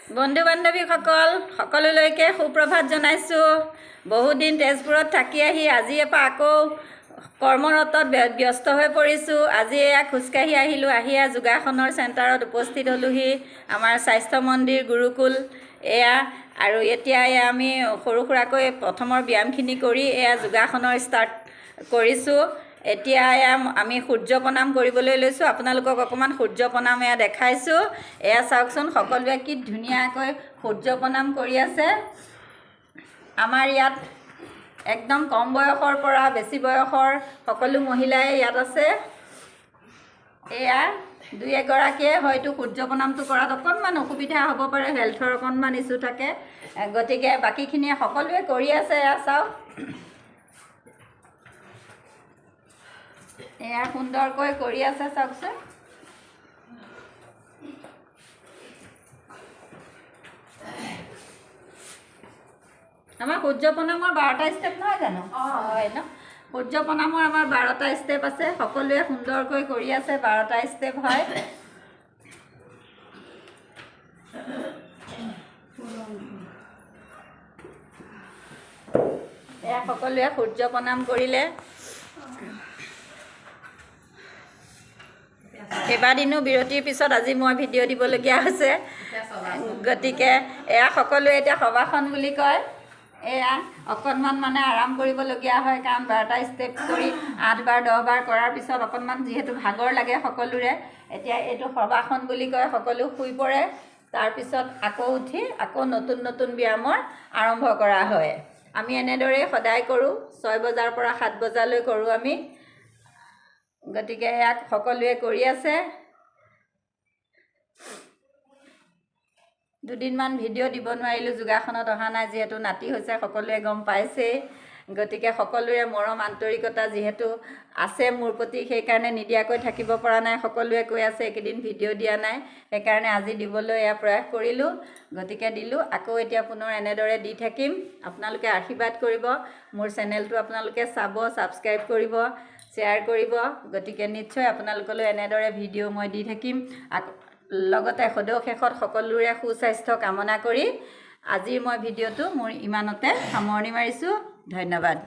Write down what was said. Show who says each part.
Speaker 1: বন্ধু বান্ধৱীসকল সকলোলৈকে সুপ্ৰভাত জনাইছোঁ। বহুদিন তেজপুৰত থাকি আহি আজি এপাক আকৌ কৰ্মৰতত ব্যস্ত হৈ পৰিছোঁ। আজি এয়া খোজকাঢ়ি আহিলোঁ, আহি যোগাসনৰ চেণ্টাৰত উপস্থিত হ'লোহি। আমাৰ স্বাস্থ্য মন্দিৰ গুৰুকুল এয়া, আৰু এতিয়া আমি সৰু সুৰাকৈ প্ৰথমৰ ব্যায়ামখিনি কৰি এয়া যোগাসনৰ ষ্টাৰ্ট কৰিছোঁ। এতিয়া আমি সূৰ্য প্ৰণাম কৰিবলৈ লৈছোঁ। আপোনালোকক অকণমান সূৰ্য প্ৰণাম দেখাইছোঁ। এয়া চাওকচোন, সকলোৱে কি ধুনীয়াকৈ সূৰ্য প্ৰণাম কৰি আছে। আমাৰ ইয়াত একদম কম বয়সৰ পৰা বেছি বয়সৰ সকলো মহিলাই ইয়াত আছে। এয়া দুই এগৰাকীয়ে হয়তো সূৰ্য প্ৰণামটো কৰাত অকণমান অসুবিধা হ'ব পাৰে, হেল্থৰ অকণমান ইছ্যু থাকে, গতিকে বাকীখিনিয়ে সকলোৱে কৰি আছে। এয়া চাওক, এয়া সুন্দৰকৈ কৰি আছে, চাওকচোন। আমাৰ সূৰ্য প্ৰণামৰ 12টা ষ্টেপ নহয় জানো? হয় ন? সূৰ্য প্ৰণামৰ আমাৰ 12টা ষ্টেপ আছে। সকলোৱে সুন্দৰকৈ কৰি আছে, 12টা ষ্টেপ হয়। এয়া সকলোৱে সূৰ্য প্ৰণাম কৰিলে। কেইবাদিনো বিৰতিৰ পিছত আজি মই ভিডিঅ' দিবলগীয়া হৈছে, গতিকে এয়া সকলোৱে এতিয়া শৱাসন বুলি কয়। এয়া অকণমান আৰাম কৰিবলগীয়া হয়, কাৰণ 12টা ষ্টেপ কৰি 8 বাৰ 10 বাৰ কৰাৰ পিছত অকণমান যিহেতু ভাগৰ লাগে সকলোৰে। এতিয়া এইটো শৱাসন বুলি কয়। সকলো শুই পৰে, তাৰপিছত আকৌ উঠি আকৌ নতুন নতুন ব্যায়ামৰ আৰম্ভ কৰা হয়। আমি এনেদৰেই সদায় কৰোঁ, 6 বজাৰ পৰা 7 বজালৈ কৰোঁ আমি। গতিকে ইয়াক সকলোৱে কৰি আছে। দুদিনমান ভিডিঅ' দিব নোৱাৰিলোঁ, যোগাসনত অহা নাই, যিহেতু নাতি হৈছে, সকলোৱে গম পাইছেই। গতিকে সকলোৰে মৰম আন্তৰিকতা যিহেতু আছে মোৰ প্ৰতি, সেইকাৰণে নিদিয়াকৈ থাকিব পৰা নাই। সকলোৱে কৈ আছে এইকেইদিন ভিডিঅ' দিয়া নাই, সেইকাৰণে আজি দিবলৈ প্ৰয়াস কৰিলোঁ। গতিকে দিলোঁ। আকৌ এতিয়া পুনৰ এনেদৰে দি থাকিম। আপোনালোকে আশীৰ্বাদ কৰিব, মোৰ চেনেলটো আপোনালোকে চাব, ছাবস্ক্ৰাইব কৰিব, শ্বেয়াৰ কৰিব। গতিকে নিশ্চয় আপোনালোকলৈ এনেদৰে ভিডিঅ' মই দি থাকিম। লগতে সদৌ শেষত সকলোৰে সুস্বাস্থ্য কামনা কৰি আজিৰ মই ভিডিঅ'টো মোৰ ইমানতে সামৰণি মাৰিছোঁ। ধন্যবাদ।